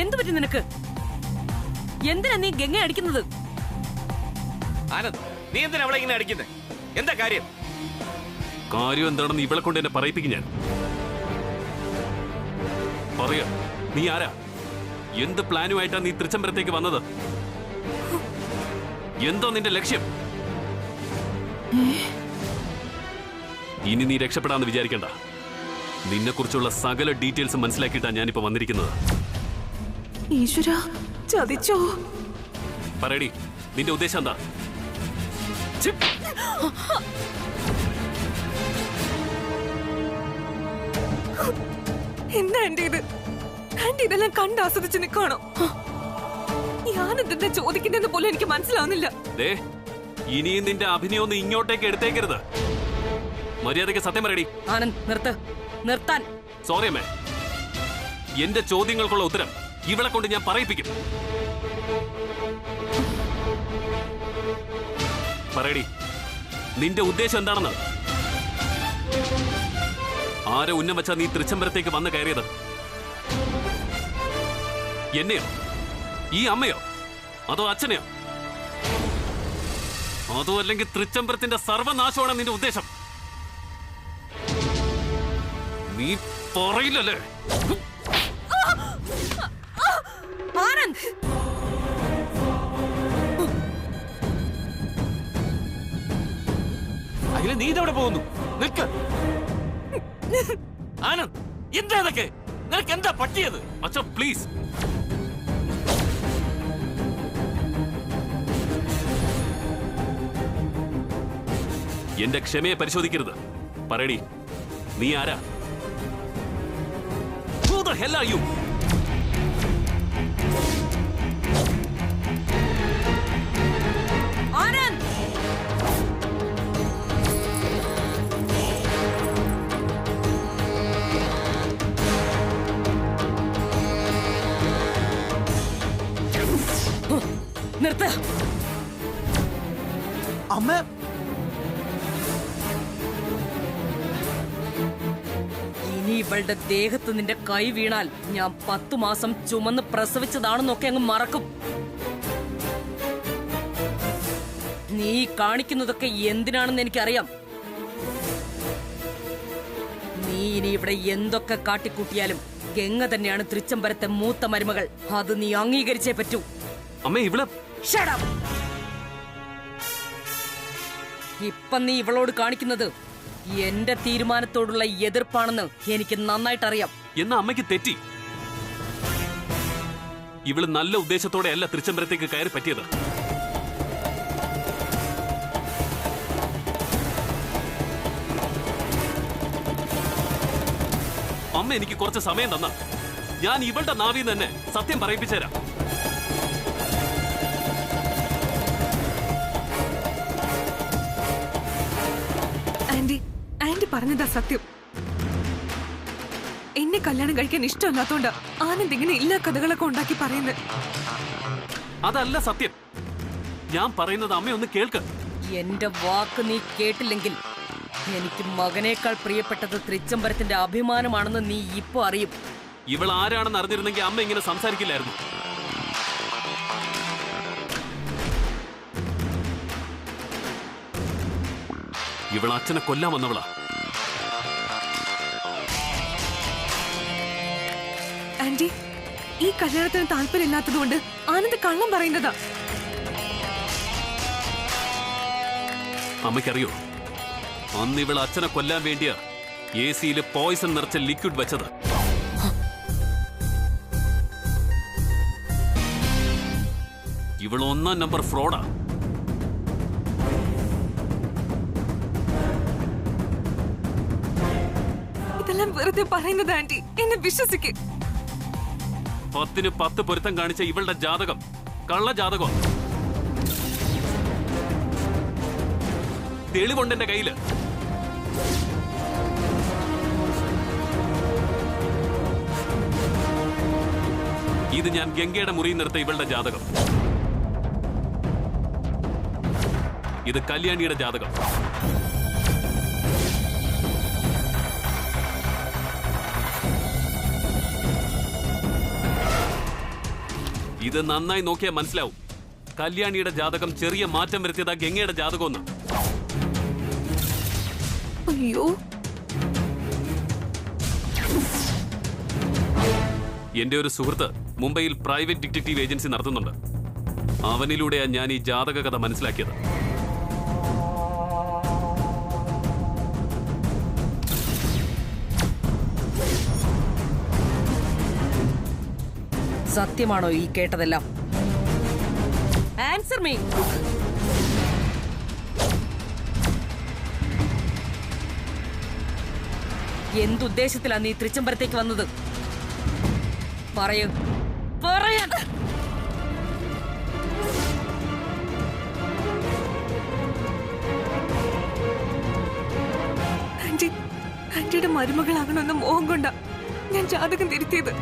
എന്തു പറ്റി നിനക്ക്? എന്തിനാ നീ ഗംഗ അടിക്കുന്നത്? ആനന്ദ്, നീ എന്തിനാ അവളെ ഇങ്ങനെ അടിക്കുന്നത്? എന്താ കാര്യം? കാര്യം എന്താണെന്ന് ഇവളെ കൊണ്ട് എന്നെ പറയിപ്പിക്കും ഞാൻ. പറയാ, നീ ആരാ? എന്ത് പ്ലാനുമായിട്ടാ നീ തൃച്ചംബരത്തേക്ക് വന്നത്? എന്തോ നിന്റെ ലക്ഷ്യം? ഇനി നീ രക്ഷപ്പെടാന്ന് വിചാരിക്കണ്ട. നിന്നെ കുറിച്ചുള്ള സകല ഡീറ്റെയിൽസ് മനസ്സിലാക്കിയിട്ടാ ഞാനിപ്പോ വന്നിരിക്കുന്നത്. ഈശ്വരാ, ചതിച്ചോ? പറയടി, നിന്റെ ഉദ്ദേശം എന്താ? എന്താ ആന്റി ഇത്? ആന്റി ഇതെല്ലാം കണ്ട് ആസ്വദിച്ച് നിൽക്കണോ? ഞാനെന്താ ചോദിക്കുന്നതെന്ന് പോലും എനിക്ക് മനസ്സിലാവുന്നില്ല. ഇനിയും നിന്റെ അഭിനയൊന്നും ഇങ്ങോട്ടേക്ക് എടുത്തേക്കരുത്. മര്യാദയ്ക്ക് സത്യം പറയടി. ആനന്ദ്, നിർത്താൻ. സോറി അമ്മേ, എന്റെ ചോദ്യങ്ങൾക്കുള്ള ഉത്തരം ഇവളെ കൊണ്ട് ഞാൻ പറയിപ്പിക്കും. പറയടി, നിന്റെ ഉദ്ദേശം എന്താണെന്ന്? ആരെ ഉന്നം വെച്ചാ നീ തൃച്ചംബരത്തേക്ക് വന്ന് കയറിയത്? എന്നെയോ? ഈ അമ്മയോ? അതോ അച്ഛനെയോ? അതോ അല്ലെങ്കിൽ തൃച്ചംബരത്തിന്റെ സർവനാശമാണ് നിന്റെ ഉദ്ദേശം? നീ പറയില്ലല്ലേ? അഖില, നീ ഇതെവിടെ പോകുന്നു? നിൽക്ക്. ആനന്ദ്, എന്താ ഇതൊക്കെ? നിനക്ക് എന്താ പറ്റിയത്? അച്ഛാ പ്ലീസ്. എന്റെ ക്ഷമയെ പരിശോധിക്കരുത്. പറയടി, നീ ആരാ? Who the hell are you? Anand, നിർത്ത്. അമ്മ, ഇനി ഇവളുടെ ദേഹത്ത് നിന്റെ കൈ വീണാൽ ഞാൻ 10 മാസം ചുമന്ന് പ്രസവിച്ചതാണെന്നൊക്കെ അങ്ങ് മറക്കും. നീ കാണിക്കുന്നതൊക്കെ എന്തിനാണെന്ന് എനിക്കറിയാം. നീ ഇനി ഇവിടെ എന്തൊക്കെ കാട്ടിക്കൂട്ടിയാലും ഗംഗ തന്നെയാണ് തൃച്ചംബരത്തെ മൂത്ത മരുമകൾ. അത് നീ അംഗീകരിച്ചേ പറ്റൂ. അമ്മേ, ഇവള് Shut up! ഇപ്പൊ നീ ഇവളോട് കാണിക്കുന്നത് എന്റെ തീരുമാനത്തോടുള്ള എതിർപ്പാണെന്ന് എനിക്ക് നന്നായിട്ടറിയാം. എന്നാ അമ്മയ്ക്ക് തെറ്റി. ഇവള് നല്ല ഉദ്ദേശത്തോടെ അല്ല തൃച്ചംബരത്തേക്ക് കയറി പറ്റിയത്. അമ്മ എനിക്ക് കുറച്ച് സമയം തന്ന ഞാൻ ഇവളുടെ നാവിൽ തന്നെ സത്യം പറയിപ്പിച്ചുതരാം. ആന്റി പറഞ്ഞതാ സത്യം. എന്നെ കല്യാണം കഴിക്കാൻ ഇഷ്ടമല്ലാത്തോണ്ടാ ആനന്ദ് ഇങ്ങനെ എല്ലാ കഥകളൊക്കെ ഉണ്ടാക്കി പറയുന്നത്. അതല്ല സത്യം. ഞാൻ പറയുന്നത് അമ്മയൊന്ന് കേൾക്ക്. എന്റെ വാക്ക് നീ കേട്ടില്ലെങ്കിൽ എനിക്ക് മകനേക്കാൾ പ്രിയപ്പെട്ടത് തൃച്ചംബരത്തിന്റെ അഭിമാനമാണെന്ന് നീ ഇപ്പൊ അറിയും. ഇവൾ ആരാണെന്ന് അറിഞ്ഞിരുന്നെങ്കിൽ അമ്മ ഇങ്ങനെ സംസാരിക്കില്ലായിരുന്നു. ഇവൾ അച്ഛനെ കൊല്ലാൻ വന്നവളാ. ആന്റി, ഈ കല്യാണത്തിന് താല്പര്യമില്ലാത്തതുകൊണ്ട് ആനന്ദ് കള്ളം പറയുന്നതാ. അമ്മയ്ക്കറിയോ, അന്ന് ഇവൾ അച്ഛനെ കൊല്ലാൻ വേണ്ടിയ AC-യിൽ പോയിസൺ നിറച്ച ലിക്വിഡ് വെച്ചത്. ഇവൾ 1-ാം നമ്പർ ഫ്രോഡാ. ഇതെല്ലാം വെറുതെ പറയുന്നത് ആന്റി, എന്നെ വിശ്വസിക്ക്. 10-ന് 10 പൊരുത്തം കാണിച്ച ഇവളുടെ ജാതകം കള്ള ജാതകം. തെളിവുണ്ട് എന്റെ കയ്യില്. ഇത് ഞാൻ ഗംഗയുടെ മുറിയിൽ നിർത്ത ഇവളുടെ ജാതകം. ഇത് കല്യാണിയുടെ ജാതകം. ഇത് നന്നായി നോക്കിയാൽ മനസ്സിലാവും. കല്യാണിയുടെ ജാതകം ചെറിയ മാറ്റം വരുത്തിയതാ ഗംഗയുടെ ജാതകം ഒന്ന്. അയ്യോ, എന്റെ ഒരു സുഹൃത്ത് മുംബൈയിൽ പ്രൈവറ്റ് ഡിറ്റക്റ്റീവ് ഏജൻസി നടത്തുന്നുണ്ട്. അവനിലൂടെയാ ഞാൻ ഈ ജാതക കഥ മനസ്സിലാക്കിയത്. സത്യമാണോ ഈ കേട്ടതെല്ലാം? Answer me. എന്തുദ്ദേശത്തിലാ നീ തൃച്ചംബരത്തേക്ക് വന്നത്? പറയൂ, പറയാൻ. ആന്റിയുടെ മരുമകളാകണമെന്ന മോഹം കൊണ്ടാ ഞാൻ ജാതകം തിരുത്തിയത്.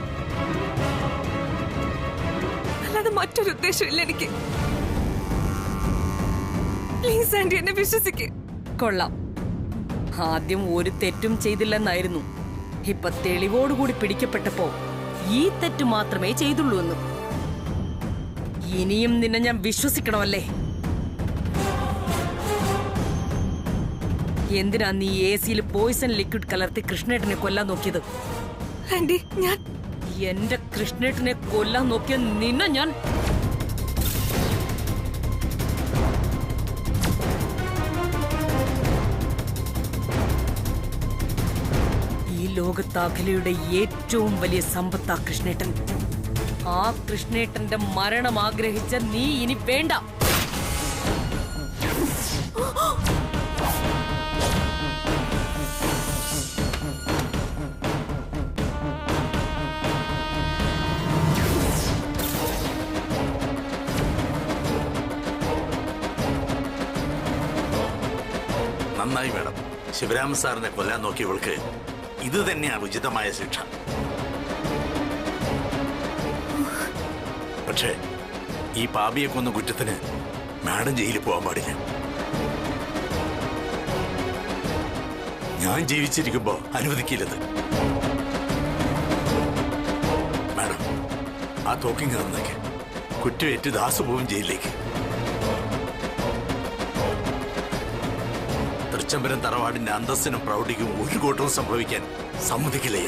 അല്ലാതെ മറ്റൊരു ഉദ്ദേശമില്ല എനിക്ക്. പ്ലീസ് ആന്റി, എന്നെ വിശ്വസിക്ക്. കൊള്ളാം. ആദ്യം ഒരു തെറ്റും ചെയ്തില്ലെന്നായിരുന്നു. ഇപ്പൊ തെളിവോടുകൂടി പിടിക്കപ്പെട്ടപ്പോ ഈ തെറ്റ് മാത്രമേ ചെയ്തുള്ളൂ എന്ന്. ഇനിയും നിന്നെ ഞാൻ വിശ്വസിക്കണമല്ലേ? എന്തിനാ നീ AC-യിൽ പോയിസൺ ലിക്വിഡ് കലർത്തി കൃഷ്ണേട്ടനെ കൊല്ലാൻ നോക്കിയത്? ആന്റി, ഞാൻ എന്റെ കൃഷ്ണേട്ടനെ കൊല്ലാൻ നോക്കിയ നിന്നെ ഞാൻ ഈ ലോകത്താഖലയുടെ ഏറ്റവും വലിയ സമ്പത്താ കൃഷ്ണേട്ടൻ. ആ കൃഷ്ണേട്ടന്റെ മരണം ആഗ്രഹിച്ച നീ ഇനി വേണ്ട. നന്നായി വേണം. ശിവരാമ സാറിനെ കൊല്ലാൻ നോക്കിയവൾക്ക് ഇത് തന്നെയാണ് ഉചിതമായ ശിക്ഷ. പക്ഷേ ഈ പാപിയെ കൊന്ന കുറ്റത്തിന് മാഡം ജയിലിൽ പോകാൻ പാടില്ല. ഞാൻ ജീവിച്ചിരിക്കുമ്പോ അനുവദിക്കില്ലത്. മാഡം, ആ തോക്കിങ് തന്നേക്ക്. കുറ്റമേറ്റ് ദാസു പോവും ജയിലിലേക്ക്. തൃച്ചംബരം തറവാടിന്റെ അന്തസ്സിനും പ്രൗഢിക്കും ഒരു കോട്ടവും സംഭവിക്കാൻ സമ്മതിക്കില്ലേ?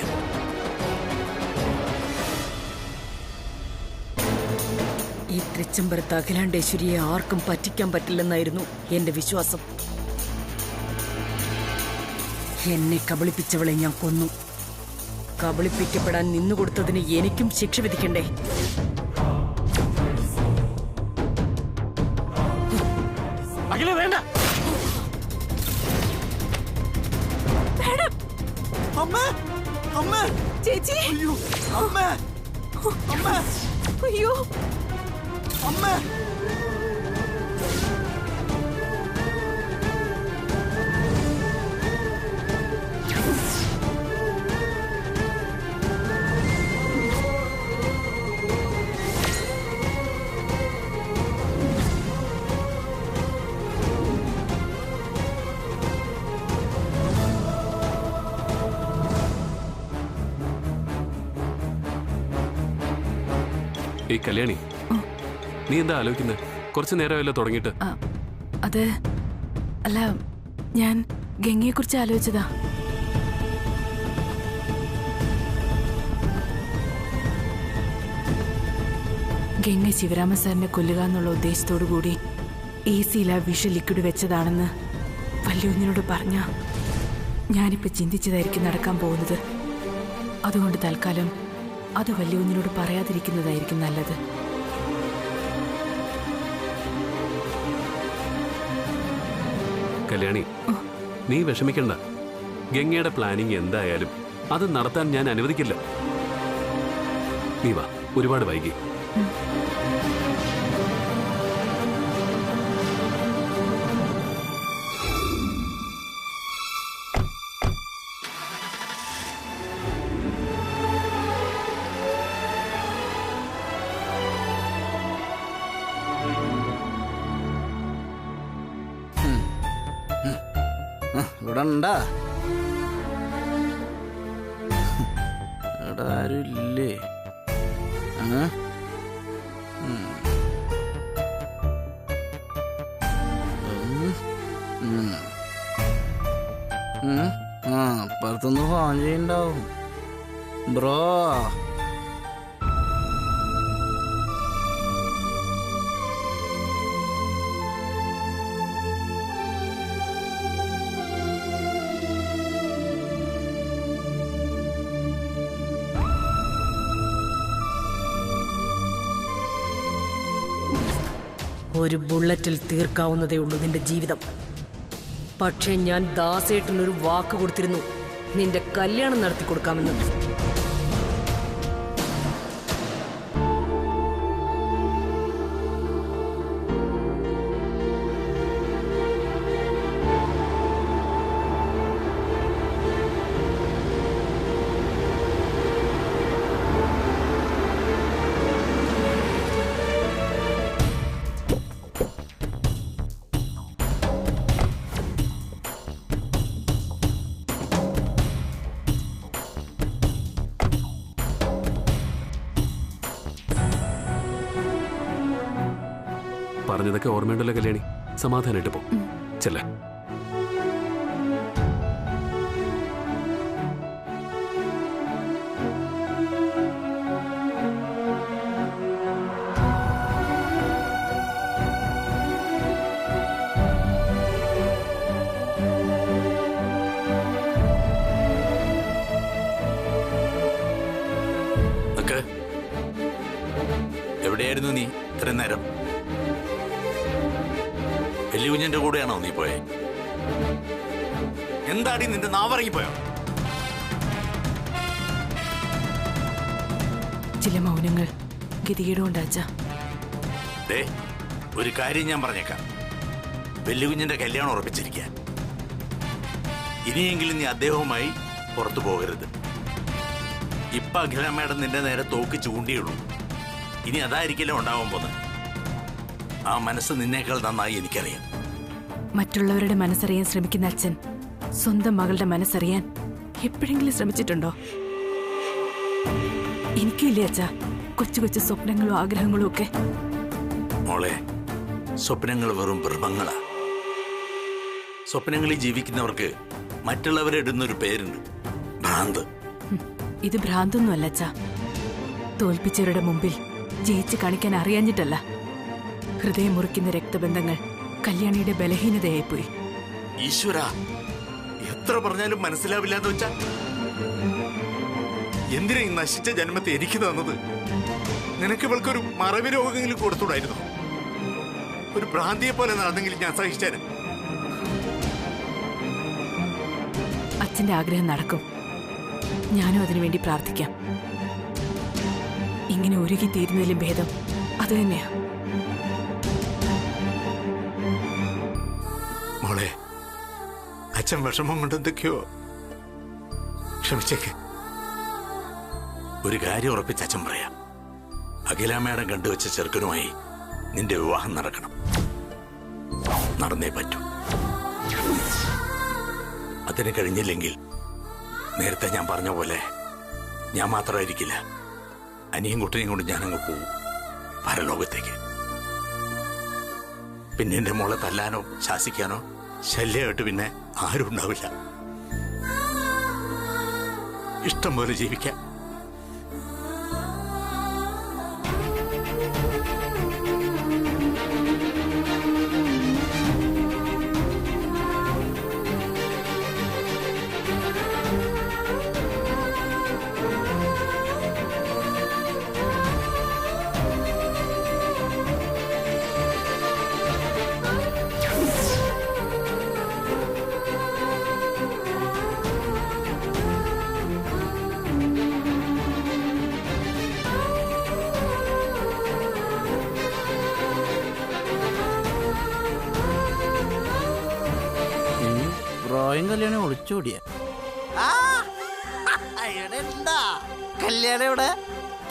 ഈ തൃച്ചംബരത്ത് അഖിലാണ്ടേശ്വരിയെ ആർക്കും പറ്റിക്കാൻ പറ്റില്ലെന്നായിരുന്നു എന്റെ വിശ്വാസം. എന്നെ കബളിപ്പിച്ചവളെ ഞാൻ കൊന്നു. കബളിപ്പിക്കപ്പെടാൻ നിന്നുകൊടുത്തതിന് എനിക്കും ശിക്ഷ വിധിക്കണ്ടേ? അഖില വേണ്ട. ചേച്ചി, അയ്യോ, ഈ കല്യാണി, നീ എന്താ ആലോചിക്കുന്നത്? കുറച്ചു നേരമല്ലോ തുടങ്ങിയിട്ട്. അത് അല്ല, ഞാൻ ഗംഗയെ കുറിച്ച് ആലോചിച്ചതാ. ഗംഗ ശിവരാമ സാറിനെ കൊല്ലുക എന്നുള്ള ഉദ്ദേശത്തോടു കൂടി AC-യിൽ ആ വിഷ ലിക്വിഡ് വെച്ചതാണെന്ന് വല്യുവിനോട് പറഞ്ഞ ഞാനിപ്പോ ചിന്തിച്ചതായിരിക്കും നടക്കാൻ പോകുന്നത്. അതുകൊണ്ട് തൽക്കാലം അത് വല്യുവിനോട് പറയാതിരിക്കുന്നതായിരിക്കും നല്ലത്. കല്യാണി, നീ വിഷമിക്കണ്ട. ഗംഗയുടെ പ്ലാനിങ് എന്തായാലും അത് നടത്താൻ ഞാൻ അനുവദിക്കില്ല. നീ വാ, ഒരുപാട് വൈകി. ഇവിടെ ഉണ്ടാ? ഇവിടെ ആരുമില്ലേ? അപ്പുറത്തൊന്ന് ഫോൺ ചെയ്യണ്ടാവും ബ്രോ. ഒരു ബുള്ളറ്റിൽ തീർക്കാവുന്നതേ ഉള്ളൂ നിന്റെ ജീവിതം. പക്ഷേ ഞാൻ ദാസേട്ടനൊരു വാക്ക് കൊടുത്തിരുന്നു, നിന്റെ കല്യാണം നടത്തി കൊടുക്കാമെന്ന്. പറഞ്ഞതൊക്കെ ഓർമ്മയുണ്ടല്ലോ കല്യാണി. സമാധാനായിട്ട് പോ. ചെല്ല. എവിടെയായിരുന്നു നീ ഇത്രയും നേരം? വെല്ലുകുഞ്ഞിന്റെ കൂടെയാണോ നീ പോയെ? എന്താടി നിന്റെ നാവറങ്ങിപ്പോയോ? ചില മൗനങ്ങൾ ഗതികേടുകൊണ്ടാച്ച. ഒരു കാര്യം ഞാൻ പറഞ്ഞേക്കാം, വെല്ലുകുഞ്ഞിന്റെ കല്യാണം ഉറപ്പിച്ചിരിക്കാൻ. ഇനിയെങ്കിലും നീ അദ്ദേഹവുമായി പുറത്തു പോകരുത്. ഇപ്പൊ അഖില മേഡം നിന്റെ നേരെ തോക്ക് ചൂണ്ടിയുള്ളൂ. ഇനി അതായിരിക്കില്ല ഉണ്ടാവാൻ പോകുന്നത്. ആ മനസ്സ് നിന്നേക്കാൾ നന്നായി എനിക്കറിയാം. മറ്റുള്ളവരുടെ മനസ്സറിയാൻ ശ്രമിക്കുന്ന അച്ഛൻ സ്വന്തം മകളുടെ മനസ്സറിയാൻ എപ്പോഴെങ്കിലും ശ്രമിച്ചിട്ടുണ്ടോ? എനിക്കില്ലേ അച്ഛാ കൊച്ചു കൊച്ചു സ്വപ്നങ്ങളും ആഗ്രഹങ്ങളും ഒക്കെ. മോളെ, സ്വപ്നങ്ങൾ വെറും ഭ്രമങ്ങളാ. സ്വപ്നങ്ങളിൽ ജീവിക്കുന്നവർക്ക് മറ്റുള്ളവരെ ഇടുന്നൊരു പേരുണ്ട്, ഭ്രാന്ത്. ഇത് ഭ്രാന്തൊന്നും അല്ല അച്ഛാ. തോൽപ്പിച്ചവരുടെ മുമ്പിൽ ജയിച്ച് കാണിക്കാൻ അറിയാഞ്ഞിട്ടല്ല. ഹൃദയം മുറിക്കുന്ന രക്തബന്ധങ്ങൾ കല്യാണിയുടെ ബലഹീനതയായിപ്പോയി. ഈശ്വര, എത്ര പറഞ്ഞാലും മനസ്സിലാവില്ലാന്ന് വെച്ചാ എന്തിനാ ഈ നശിച്ച ജന്മത്തെ എനിക്ക് തന്നത്? നിനക്ക് ഇവൾക്കൊരു മറവി രോഗമെങ്കിലും കൊടുത്തുകൂടായിരുന്നു? ഒരു ഭ്രാന്തിയെ പോലെ നടന്നെങ്കിലും ഞാൻ സഹിച്ചേനെ. അച്ഛന്റെ ആഗ്രഹം നടക്കും. ഞാനും അതിനുവേണ്ടി പ്രാർത്ഥിക്കാം. ഇങ്ങനെ ഒരുകി തീരുന്നതിലും ഭേദം അത് തന്നെയാ. മോളെ, അച്ഛൻ വിഷമം കൊണ്ട് എന്തൊക്കെയോ ക്ഷമിച്ചേക്ക്. ഒരു കാര്യം ഉറപ്പിച്ച് അച്ഛൻ പറയാം, അഖില മേഡം കണ്ടുവച്ച ചെറുക്കനുമായി നിന്റെ വിവാഹം നടക്കണം. നടന്നേ പറ്റൂ. അതിന് കഴിഞ്ഞില്ലെങ്കിൽ നേരത്തെ ഞാൻ പറഞ്ഞ പോലെ ഞാൻ മാത്രമായിരിക്കില്ല, അനിയും കുട്ടിനെയും കൊണ്ട് ഞാനങ്ങ് പോവും പരലോകത്തേക്ക്. പിന്നെ എന്റെ മോളെ തല്ലാനോ ശാസിക്കാനോ ശല്യമായിട്ട് പിന്നെ ആരും ഉണ്ടാവില്ല. ഇഷ്ടം പോലെ ജീവിക്കാം. ബ്രോയും കല്യാണി ഒളിച്ചോടിയ കല്യാണി ഇവിടെ.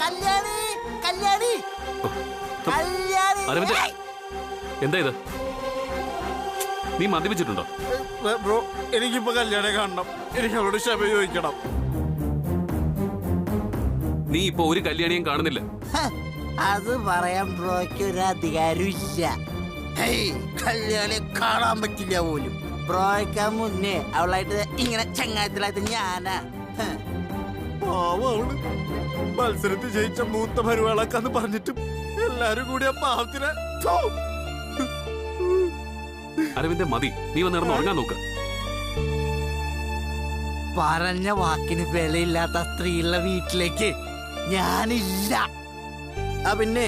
കല്യാണി കല്യാണി അരവിന്ദ്, എന്താ ഇത്? നീ മദ്യപിച്ചിട്ടുണ്ടോ? ബ്രോ, എനിക്കിപ്പോ കല്യാണം കാണണം. എനിക്ക് അവരോട് ക്ഷമ ചോദിക്കണം. നീ ഇപ്പൊ ഒരു കല്യാണിയും കാണുന്നില്ല. അത് പറയാൻ ബ്രോയ്ക്ക് ഒരു അധികാരം ഇല്ല. കല്യാണി കാണാൻ പറ്റില്ല പോലും. ബ്രോയ്ക്ക് മുന്നേ അവളായിട്ട് ഇങ്ങനെ ചങ്ങായത്തിലായിട്ട് ഞാനാ. പാവള് മത്സരത്തിൽ ജയിച്ച മൂത്ത പരിപാടിക്കാന്ന് പറഞ്ഞിട്ടും എല്ലാരും കൂടി ആ പാവത്തിനെ അരവിന്ദ് മതി, നീ വന്നിറന്ന് ഉറങ്ങാൻ നോക്ക്. പറഞ്ഞ വാക്കിന് വിലയില്ലാത്ത സ്ത്രീയുള്ള വീട്ടിലേക്ക് ഞാനില്ല. പിന്നെ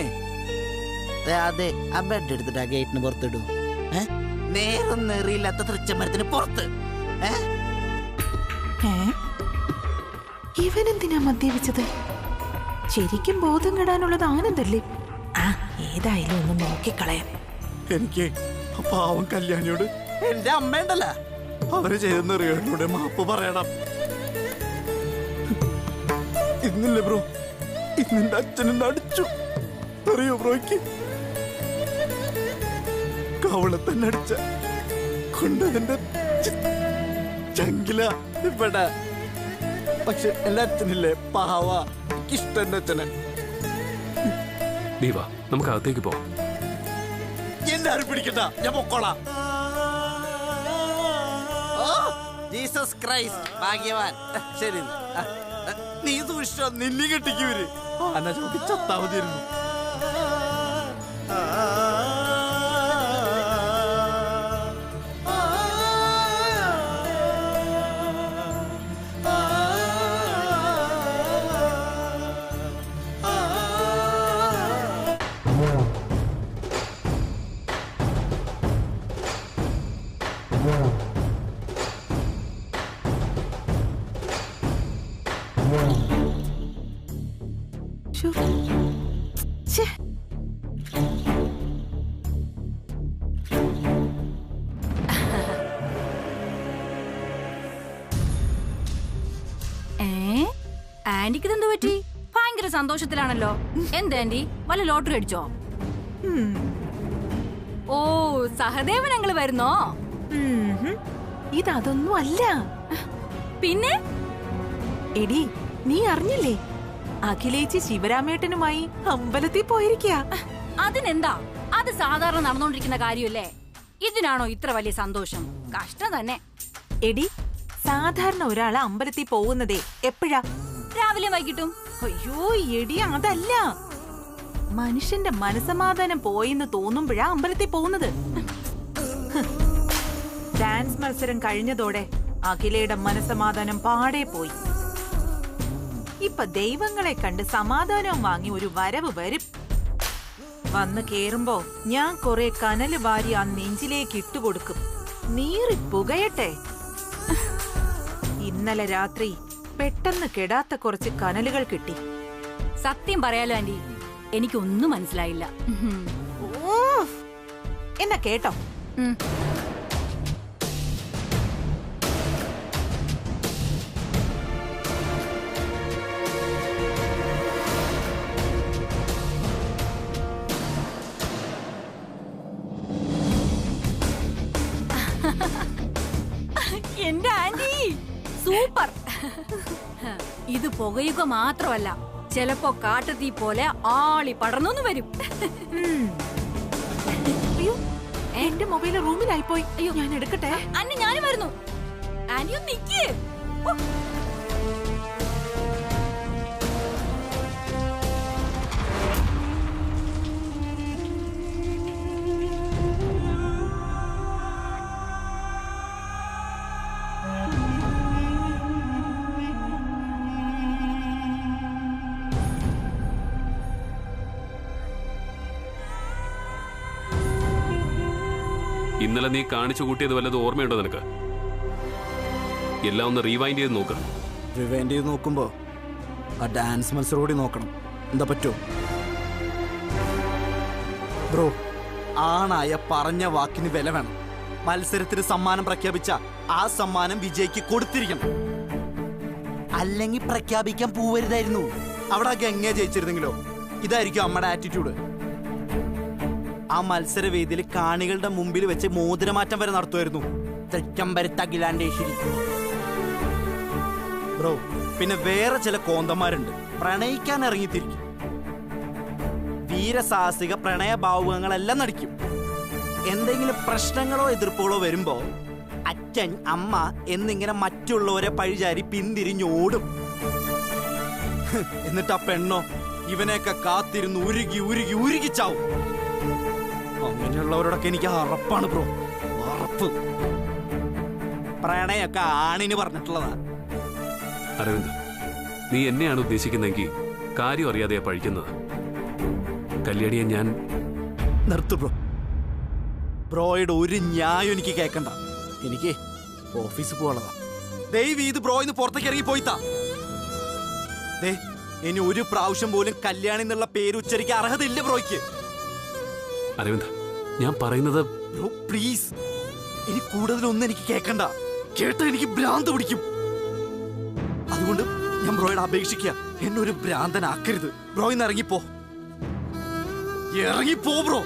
അതെ, ആ ബെഡ് എടുത്തിട്ട് ആ ഗേറ്റിന് പുറത്തിടൂ. നേരം നേറിയില്ലാത്ത തൃച്ചമരത്തിന് പുറത്ത്. ഇവനെന്തിനാ മദ്യപിച്ചത്? ശരിക്കും ബോധം കെടാനുള്ളത് ആനന്ദല്ലേ? ആ ഏതായാലും ഒന്ന് നോക്കിക്കളയാം. എനിക്ക് ആ പാവം കല്യാണിയോട് എന്റെ അമ്മയുണ്ടല്ല, അവര് ചെയ്തെന്ന് റിയോനോട് മാപ്പ് പറയണം. ഇന്നില്ലേ ബ്രോ, ഇന്നെന്റെ അച്ഛനെന്നെ അടിച്ചു അറിയോ ബ്രോയ്ക്ക്? കവളെ തന്നെ അടിച്ച കൊണ്ടതിന്റെ ചങ്കില ഇവിടെ. പക്ഷെ എന്റെ അച്ഛനില്ലേ പാവ, എനിക്കിഷ്ടം എന്റെ അച്ഛനെ. നീ വാ, നമുക്ക് അകത്തേക്ക് പോവാം. എല്ലാരും പിടിക്കണ്ട, ഞാൻ പൊക്കോളാം. ജീസസ് ക്രൈസ്റ്റ് ഭാഗ്യവാൻ. ശരി, നീ സൂക്ഷിച്ചോ, നിന്നെ കെട്ടിക്കുവര്. ആന ചോട്ടി ചത്താ മതിയായിരുന്നു. ആന്റിക്ക് ഇതെന്ത് പറ്റി? ഭയങ്കര സന്തോഷത്തിലാണല്ലോ. എന്താ ആന്റി, വല്ല ലോട്ടറി അടിച്ചോ? ഓ, സഹദേവൻ ഞങ്ങള് വരുന്നോ? ഇതൊന്നും അല്ല. പിന്നെ എടി, നീ അറിഞ്ഞില്ലേ? അഖിലേച്ചി ശിവരാമേട്ടനുമായി അമ്പലത്തിൽ പോയിരിക്കാ. അതിനെന്താ, അത് സാധാരണ നടന്നുകൊണ്ടിരിക്കുന്ന കാര്യമല്ലേ. ഇതിനാണോ ഇത്ര വലിയ സന്തോഷം? കഷ്ടം തന്നെ. എടി, സാധാരണ ഒരാള് അമ്പലത്തിൽ പോകുന്നതേ എപ്പോഴാ? രാവിലെ വൈകിട്ടും. അയ്യോ എടി, അതല്ല. മനുഷ്യന്റെ മനസമാധാനം പോയെന്ന് തോന്നുമ്പോഴാ അമ്പലത്തിൽ പോകുന്നത്. ഡാൻസ് മത്സരം കഴിഞ്ഞതോടെ അഖിലയുടെ മനസമാധാനം പാടെ പോയി. ഇപ്പൊ ദൈവങ്ങളെ കണ്ട് സമാധാനവും വാങ്ങി ഒരു വരവ് വരും. വന്ന് കേറുമ്പോ ഞാൻ കുറെ കനല് വാരി ആ നെഞ്ചിലേക്ക് ഇട്ടുകൊടുക്കും. നീറി പുകയട്ടെ. ഇന്നലെ രാത്രി പെട്ടെന്ന് കെടാത്ത കുറച്ച് കനലുകൾ കിട്ടി. സത്യം പറയാലോ ആന്റി, എനിക്കൊന്നും മനസ്സിലായില്ല. എന്നാ കേട്ടോ. എന്റെ ആന്റി സൂപ്പർ. ഇത് പുകയുക മാത്രമല്ല, ചിലപ്പോ കാട്ടുതീ പോലെ ആളി പടർന്നു വരും. അയ്യോ, എന്റെ മൊബൈൽ റൂമിലായി പോയി. അയ്യോ, ഞാൻ എടുക്കട്ടെ. അന്നെ ഞാനും വരുന്നു. ആന്റി ഒന്ന് നിക്ക്. ഇന്നലെ നീ കാണിച്ചു കൂട്ടിയത് വല്ലതും ഓർമ്മയുണ്ടോ നിനക്ക്? എല്ലാം ഒന്ന് റീവൈൻഡ് ചെയ്ത് നോക്ക്. റിവൈൻഡ് ചെയ്ത് നോക്കുമ്പോ ആ ഡാൻസ് മത്സരം കൂടി നോക്കണം. എന്താ പറ്റുമോ ബ്രോ? ആണായ പറഞ്ഞ വാക്കിന് വില വേണം. മത്സരത്തിന് സമ്മാനം പ്രഖ്യാപിച്ച ആ സമ്മാനം വിജയ്ക്ക് കൊടുത്തിരിക്കണം. അല്ലെങ്കിൽ പ്രഖ്യാപിക്കാൻ പോവരുതായിരുന്നു. അവിടെ ഗംഗ ജയിച്ചിരുന്നെങ്കിലോ? ഇതായിരിക്കും അമ്മയുടെ ആറ്റിറ്റ്യൂഡ്. ആ മത്സരവേദിയിൽ കാണികളുടെ മുമ്പിൽ വെച്ച് മോതിരമാറ്റം വരെ നടത്തുമായിരുന്നു. തെറ്റമ്പരത്ത് അഖിലാണ്ടേശ്വരി. ബ്രോ, പിന്നെ വേറെ ചില കോന്തന്മാരുണ്ട്, പ്രണയിക്കാൻ ഇറങ്ങിത്തിരിക്കും. വീരസാഹസിക പ്രണയഭാവുകങ്ങളെല്ലാം നടിക്കും. എന്തെങ്കിലും പ്രശ്നങ്ങളോ എതിർപ്പുകളോ വരുമ്പോ അച്ഛൻ അമ്മ എന്നിങ്ങനെ മറ്റുള്ളവരെ പഴിചാരി പിന്തിരിഞ്ഞോടും. എന്നിട്ട് ആ പെണ്ണോ ഇവനെയൊക്കെ കാത്തിരുന്ന് ഉരുകി ഉരുകി ഉരുകിച്ചാവും. അങ്ങനെയുള്ളവരോടൊക്കെ എനിക്ക് അറപ്പാണ് ബ്രോ, അറപ്പ്. പ്രണയൊക്കെ ആണിന് പറഞ്ഞിട്ടുള്ളതാ. അരവിന്ദ്, നീ എന്നെയാണ് ഉദ്ദേശിക്കുന്നതെങ്കിൽ കാര്യം അറിയാതെയാ പഴിക്കുന്നത്. കല്യാണിയെ ഞാൻ നിർത്തു ബ്രോ. ബ്രോയുടെ ഒരു ന്യായം എനിക്ക് കേൾക്കണ്ട. എനിക്ക് ഓഫീസിൽ പോകാനുള്ളതാ. ദയവ് ഇത് ബ്രോ ഇന്ന് പുറത്തേക്ക് ഇറങ്ങി പോയിത്താ. ഇനി ഒരു പ്രാവശ്യം പോലും കല്യാണി എന്നുള്ള പേര് ഉച്ചരിക്കാൻ അർഹതയില്ല ബ്രോയ്ക്ക്. അരവിന്ദ്, ഞാൻ പറയുന്നത് ബ്രോ പ്ലീസ്, ഇനി കൂടുതലൊന്നും എനിക്ക് കേൾക്കണ്ട. കേട്ടാ എനിക്ക് ഭ്രാന്ത് പിടിക്കും. അതുകൊണ്ട് ഞാൻ ബ്രോയോട് അപേക്ഷിക്കുക, എന്നൊരു ഭ്രാന്തനാക്കരുത്. ബ്രോ ഇന്ന് ഇറങ്ങിപ്പോ, ഇറങ്ങിപ്പോ ബ്രോ.